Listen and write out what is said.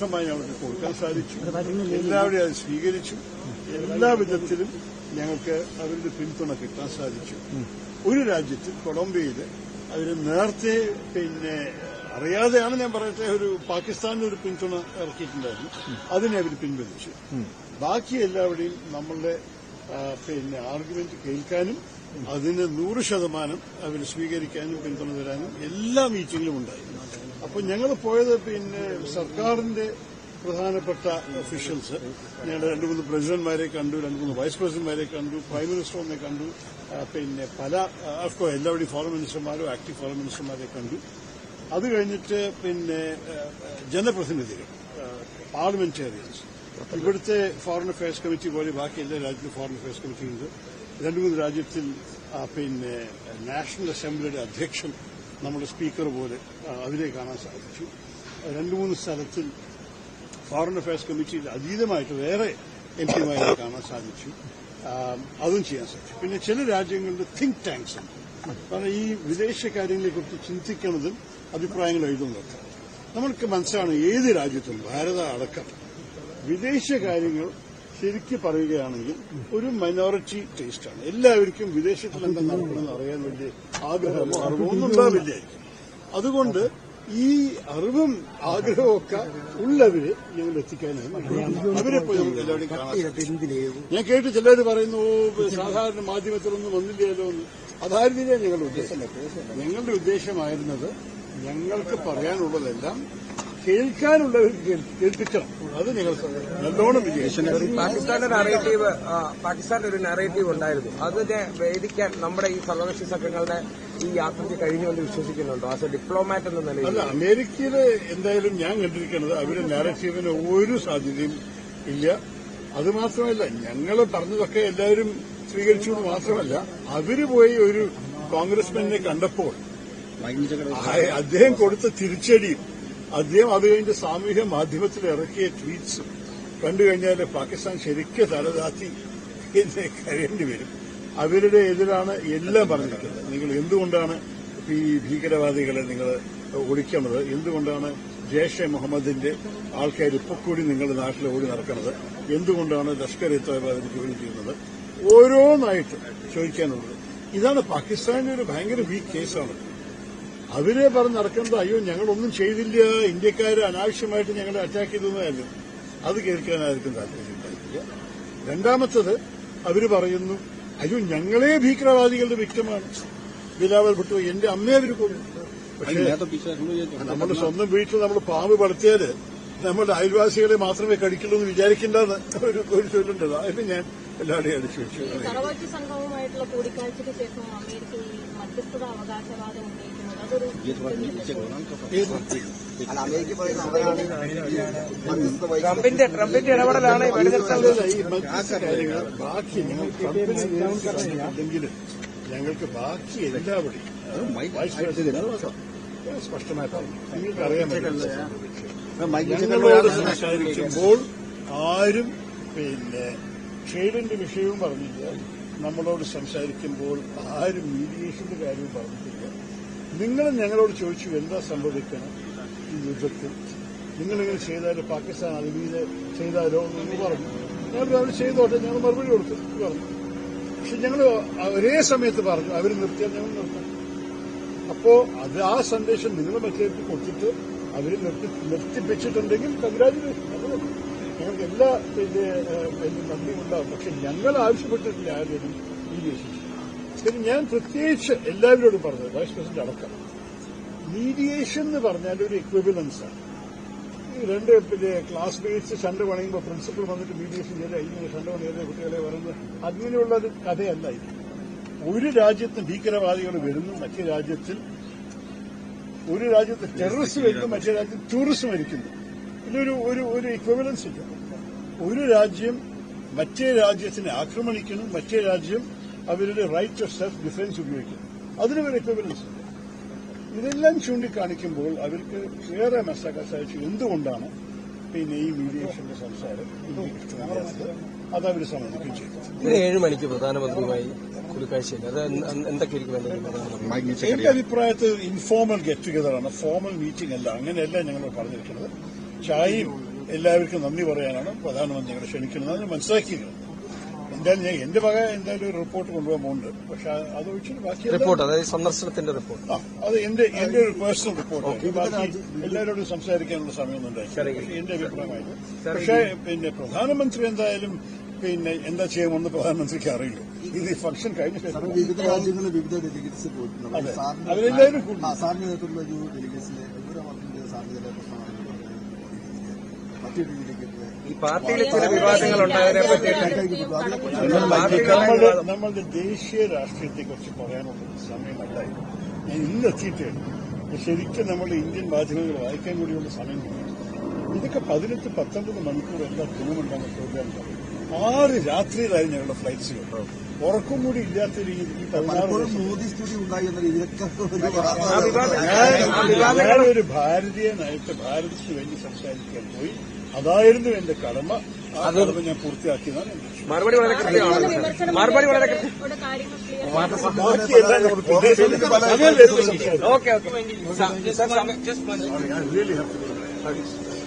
സമ്പുഷ്ടമായി ഞങ്ങൾക്ക് കൊടുക്കാൻ സാധിച്ചു. എല്ലാവരെയും അത് സ്വീകരിച്ചു. എല്ലാ വിധത്തിലും ഞങ്ങൾക്ക് അവരുടെ പിന്തുണ കിട്ടാൻ സാധിച്ചു. ഒരു രാജ്യത്തിൽ കൊളംബിയയിൽ അവർ നേരത്തെ അറിയാതെയാണ് ഞാൻ പറയട്ടെ, ഒരു പാകിസ്ഥാനിന് ഒരു പിന്തുണ ഇറക്കിയിട്ടുണ്ടായിരുന്നു. അതിനെ അവർ പിൻവലിച്ചു. ബാക്കി എല്ലാവരുടെയും നമ്മളുടെ ആർഗ്യുമെന്റ് കേൾക്കാനും അതിന് 100% അവർ സ്വീകരിക്കാനും പിന്തുണ തരാനും എല്ലാ മീറ്റിംഗിലും ഉണ്ടായിരുന്നു. അപ്പോൾ ഞങ്ങൾ പോയത് സർക്കാരിന്റെ പ്രധാനപ്പെട്ട ഒഫീഷ്യൽസ്, ഞങ്ങൾ 2-3 പ്രസിഡന്റ്മാരെ കണ്ടു, 2-3 വൈസ് പ്രസിഡന്റ്മാരെ കണ്ടു, പ്രൈം മിനിസ്റ്ററിനെ കണ്ടു, പല എല്ലാവരുടെയും ഫോറിൻ മിനിസ്റ്റർമാരും ആക്ടീവ് ഫോറിൻ മിനിസ്റ്റർമാരെ കണ്ടു. അത് കഴിഞ്ഞിട്ട് ജനപ്രതിനിധികൾ, പാർലമെന്റേറിയൻസ്, ഇവിടുത്തെ ഫോറിൻ അഫയേഴ്സ് കമ്മിറ്റി പോലെ ബാക്കി എല്ലാ രാജ്യത്തും ഫോറിൻ അഫയേഴ്സ് കമ്മിറ്റി ഉണ്ട്. 2-3 രാജ്യത്തിൽ നാഷണൽ അസംബ്ലിയുടെ അധ്യക്ഷൻ, നമ്മുടെ സ്പീക്കർ പോലെ അവരെ കാണാൻ സാധിച്ചു. 2-3 സ്ഥലത്തിൽ ഫോറിൻ അഫയേഴ്സ് കമ്മിറ്റിയിൽ അതീതമായിട്ട് വേറെ എംപിമാരെ കാണാൻ സാധിച്ചു. അതും ചെയ്യാൻ സാധിച്ചു. പിന്നെ ചില രാജ്യങ്ങളുടെ തിങ്ക് ടാങ്ക്സ് ഉണ്ട്. കാരണം ഈ വിദേശകാര്യങ്ങളെക്കുറിച്ച് ചിന്തിക്കുന്നതും അഭിപ്രായങ്ങൾ എഴുതുന്നതൊക്കെ നമ്മൾക്ക് മനസ്സിലാണ്. ഏത് രാജ്യത്തും ഭാരത അടക്കം വിദേശകാര്യങ്ങൾ ശരിക്കും പറയുകയാണെങ്കിൽ ഒരു മൈനോറിറ്റി ടേസ്റ്റാണ്. എല്ലാവർക്കും വിദേശത്തിൽ എന്താ നടക്കണമെന്ന് അറിയാൻ വലിയ ആഗ്രഹമോ അറിവോ ഒന്നും ഉണ്ടാവില്ലായിരിക്കും. അതുകൊണ്ട് ഈ അറിവും ആഗ്രഹവും ഒക്കെ ഉള്ളവര് ഞങ്ങൾ എത്തിക്കാനാണ് അവരെ പോയി നമുക്ക് എല്ലാവരുടെയും കാണാൻ. ഞാൻ കേട്ട് ചിലർ പറയുന്നു സാധാരണ മാധ്യമത്തിലൊന്നും വന്നില്ലല്ലോ എന്ന്. അതായിരുന്നില്ല ഞങ്ങളുടെ ഉദ്ദേശം. ഞങ്ങളുടെ ഉദ്ദേശമായിരുന്നത് ഞങ്ങൾക്ക് പറയാനുള്ളതെല്ലാം കേൾക്കാനുള്ളവർക്ക് കേൾപ്പിക്കണം. അത് ഞങ്ങൾ നല്ലോണം വിജയിച്ചു. പാകിസ്ഥാന്റെ ഒരു നറേറ്റീവ് ഉണ്ടായിരുന്നു. അതിനെ വേദിക്കാൻ നമ്മുടെ ഈ സർവകക്ഷി സംഘങ്ങളുടെ ഈ യാത്രയ്ക്ക് കഴിഞ്ഞുകൊണ്ട് വിശ്വസിക്കുന്നുണ്ടോ ആസ് എ ഡിപ്ലോമാറ്റ് എന്ന നിലയിൽ? അല്ല, അമേരിക്കയില് എന്തായാലും ഞാൻ കണ്ടിരിക്കുന്നത് അവരുടെ നാരറ്റീവിന് ഒരു സാധ്യതയും ഇല്ല. അതുമാത്രമല്ല, ഞങ്ങൾ പറഞ്ഞതൊക്കെ എല്ലാവരും സ്വീകരിച്ചു മാത്രമല്ല, അവര് പോയി ഒരു കോൺഗ്രസ്മാനെ കണ്ടപ്പോൾ അദ്ദേഹം കൊടുത്ത തിരിച്ചടിയും അദ്ദേഹം അത് കഴിഞ്ഞ് സാമൂഹ്യ മാധ്യമത്തിൽ ഇറക്കിയ ട്വീറ്റ്സും കണ്ടു കഴിഞ്ഞാൽ പാകിസ്ഥാൻ ശരിക്കും തലതാത്തി കരയേണ്ടി വരും. അവരുടെ എതിരാണ് എല്ലാം പറഞ്ഞിരിക്കുന്നത്. നിങ്ങൾ എന്തുകൊണ്ടാണ് ഈ ഭീകരവാദികളെ നിങ്ങൾ ഓടിക്കുന്നത്? എന്തുകൊണ്ടാണ് ജയ്ഷെ മുഹമ്മദിന്റെ ആൾക്കാർ ഇപ്പോൾ കൂടി നിങ്ങളുടെ നാട്ടിൽ ഓടി നടക്കുന്നത്? എന്തുകൊണ്ടാണ് ലഷ്കർ-ഇ-തോയ്ബ അതിന് ജോലി ചെയ്യുന്നത്? ഓരോന്നായിട്ട് ചോദിക്കാനുള്ളത്. ഇതാണ് പാകിസ്ഥാന്റെ ഒരു ഭയങ്കര വീക്ക് കേസാണ്. അവരെ പറഞ്ഞ് നടക്കുന്നത് അയ്യോ ഞങ്ങളൊന്നും ചെയ്തില്ല, ഇന്ത്യക്കാര് അനാവശ്യമായിട്ട് ഞങ്ങളെ അറ്റാക്ക് ചെയ്തതായിരുന്നു. അത് കേൾക്കാനായിരിക്കും താല്പര്യമുണ്ടായിട്ടില്ല. രണ്ടാമത്തത് അവര് പറയുന്നു അയ്യോ ഞങ്ങളെ ഭീകരവാദികളുടെ വിക്ടമാണ്, ബിലാവൽ ഭുട്ടോ, എന്റെ അമ്മയെ അവര് കൊന്നു. പക്ഷേ നമ്മുടെ സ്വന്തം വീട്ടിൽ നമ്മൾ പാമ്പ് വളർത്തിയാല് നമ്മുടെ അയൽവാസികളെ മാത്രമേ കടിക്കുള്ളൂ എന്ന് വിചാരിക്കേണ്ടെന്ന് ഒരു ചൊല്ലുണ്ട്. അതിന് ഞാൻ എല്ലാവരുടെയും അടിച്ചു വെച്ചു. സർവകക്ഷി സംഘവുമായിട്ടുള്ള കൂടിക്കാഴ്ചയ്ക്ക് ശേഷം അമേരിക്കയിൽ മധ്യസ്ഥത അവകാശവാദം ഉന്നയിക്കുന്നത് ട്രംപിന്റെ ഇടപെടലാണ് ഈ മധ്യസ്ഥ കാര്യങ്ങൾ. ബാക്കി ഞങ്ങൾക്ക് ഞങ്ങൾക്ക് ബാക്കി എല്ലാവരുടെയും സ്പഷ്ടമായി പറഞ്ഞു. നിങ്ങൾക്ക് അറിയാൻ ഞങ്ങളോട് സംസാരിക്കുമ്പോൾ ആരും ട്രേഡിന്റെ വിഷയവും പറഞ്ഞില്ല. നമ്മളോട് സംസാരിക്കുമ്പോൾ ആരും മീഡിയേഷന്റെ കാര്യവും പറഞ്ഞിട്ടില്ല. നിങ്ങൾ ഞങ്ങളോട് ചോദിച്ചു എന്താ സംഭവിക്കണം ഈ യുദ്ധത്തിൽ, നിങ്ങളിങ്ങനെ ചെയ്താലോ, പാകിസ്ഥാൻ അതിമീതെ ചെയ്താലോ എന്ന് പറഞ്ഞു. ഞങ്ങൾ അവർ ചെയ്തോട്ടെ, ഞങ്ങൾ മറുപടി കൊടുത്തു പറഞ്ഞു. പക്ഷെ ഞങ്ങൾ ഒരേ സമയത്ത് പറഞ്ഞു അവർ നിർത്തിയാൽ ഞങ്ങൾ നിർത്തും. അപ്പോ അത് ആ സന്ദേശം നിങ്ങൾ മറ്റേക്ക് കൊടുത്തിട്ട് അവർ നിർത്തിപ്പിച്ചിട്ടുണ്ടെങ്കിൽ കൺഗ്രാജുലേഷൻ. ഞങ്ങൾക്ക് എല്ലാ നന്ദി ഉണ്ടാവും. പക്ഷെ ഞങ്ങൾ ആവശ്യപ്പെട്ടിട്ടില്ല ആരും മീഡിയേഷൻ. ഞാൻ പ്രത്യേകിച്ച് എല്ലാവരോടും പറഞ്ഞത്, വൈസ് പ്രസിഡന്റ് അടക്കം, മീഡിയേഷൻ എന്ന് പറഞ്ഞാൽ ഒരു ഇക്വിവലൻസാണ്. ഈ രണ്ട് ക്ലാസ്മേറ്റ്സ് ചണ്ട പണിയുമ്പോൾ പ്രിൻസിപ്പൾ വന്നിട്ട് മീഡിയേഷൻ ചെയ്ത ഇങ്ങനെ ചണ്ട പണിയുടെ കുട്ടികളെ പറയുന്നത് അങ്ങനെയുള്ള ഒരു കഥയല്ല ഇത്. ഒരു രാജ്യത്ത് ഭീകരവാദികൾ വരുന്നു, മറ്റേ രാജ്യത്തിൽ ഒരു രാജ്യത്ത് ടെററിസ്റ്റ് വരുന്നു, മറ്റേ രാജ്യത്ത് ടൂറിസ്റ്റ് മരിക്കുന്നു. ഇതിലൊരു ഒരു ഇക്വിവലൻസ് ഇല്ല. ഒരു രാജ്യം മറ്റേ രാജ്യത്തിനെ ആക്രമണിക്കുന്നു, മറ്റേ രാജ്യം അവരുടെ റൈറ്റ് ഓഫ് സെൽഫ് ഡിഫൻസ് ഉപയോഗിക്കുന്നു. അതിന് ഒരു ഇക്വിവലൻസ് ഇല്ല. ഇതെല്ലാം ചൂണ്ടിക്കാണിക്കുമ്പോൾ അവർക്ക് ഏറെ മനസ്സിലാക്കാൻ സാധിച്ചു എന്തുകൊണ്ടാണ് ഈ മീഡിയേഷന്റെ സംസാരം അത് അവർ സമ്മതിക്കുകയും ചെയ്തു. 7 മണിക്ക് പ്രധാനമന്ത്രിയുമായി കൂടിക്കാഴ്ചയില്ല, അത് എന്തൊക്കെയായിരിക്കും? എന്റെ അഭിപ്രായത്തിൽ ഇൻഫോർമൽ ഗെറ്റ് ടുഗദറാണ്, ഫോർമൽ മീറ്റിംഗ് അല്ല. അങ്ങനെയല്ല ഞങ്ങൾ പറഞ്ഞിരിക്കുന്നത്. ചായയും എല്ലാവർക്കും നന്ദി പറയാനാണ് പ്രധാനമന്ത്രി ഞങ്ങളെ ക്ഷണിക്കുന്നത് ഞാൻ മനസ്സിലാക്കിയത്. എന്തായാലും ഞാൻ എന്റെ വക എന്തായാലും ഒരു റിപ്പോർട്ട് കൊണ്ടുപോകാൻ പോകുന്നുണ്ട്. പക്ഷെ അത് ഒഴിച്ചിട്ട് ബാക്കി റിപ്പോർട്ട്, അതായത് സന്ദർശനത്തിന്റെ റിപ്പോർട്ട്, അത് എന്റെ ഒരു പേഴ്സണൽ റിപ്പോർട്ട്. ബാക്കി എല്ലാവരോടും സംസാരിക്കാനുള്ള സമയമൊന്നും ഉണ്ടായില്ല. പക്ഷെ എന്റെ അഭിപ്രായമായിട്ട്. പക്ഷേ പ്രധാനമന്ത്രി എന്തായാലും എന്താ ചെയ്യുമെന്ന് പ്രധാനമന്ത്രിക്ക് അറിയില്ല. ഇത് ഈ ഫംഗ്ഷൻ കഴിഞ്ഞ ശേഷം വിവിധ രാജ്യങ്ങളിൽ വിവിധ ഡെലിഗേറ്റ്സ് പോയിട്ടുണ്ട്. അവരെല്ലാവരും സാറിന് നേതൃത്വത്തിലുള്ള ഒരു ഡെലിഗേറ്റ്സിലെ സാധ്യത മറ്റു ഡെലിഗേറ്റ് ഈ പാർട്ടിയിലെ ചില വിവാദങ്ങൾ ഉണ്ടായതിനെ പറ്റി നമ്മളുടെ ദേശീയ രാഷ്ട്രീയത്തെക്കുറിച്ച് പറയാനുള്ള സമയമല്ലായി. ഞാൻ ഇന്ന് എത്തിയിട്ടേ ശരിക്കും നമ്മുടെ ഇന്ത്യൻ മാധ്യമങ്ങൾ വായിക്കാൻ കൂടിയുള്ള സമയം കിട്ടി. ഇതൊക്കെ 18-19 മണിക്കൂർ എന്താ ഗുണമുണ്ടാകുന്ന പ്രോഗ്രാം. 6 രാത്രിയിലായിരുന്നു ഞങ്ങളുടെ ഫ്ലൈറ്റ്സുകൾ. ഉറക്കം കൂടി ഇല്ലാത്ത രീതിയിൽ ഈ 16 മോദി സ്റ്റുഡിയോ ഉണ്ടായി എന്ന രീതിയിലൊക്കെ ഞാനൊരു ഭാരതീയനായിട്ട് ഭാരതത്തിന് വേണ്ടി സംസാരിക്കാൻ പോയി. അതായിരുന്നു എന്റെ കടമ. ആ കടമ ഞാൻ പൂർത്തിയാക്കിയതാണ്. മറുപടി വളരെ കൃത്യമാണ്. മറുപടി വളരെ ബാക്കിയെല്ലാം നമ്മൾ പ്രദേശത്ത് okay. I really have to do that.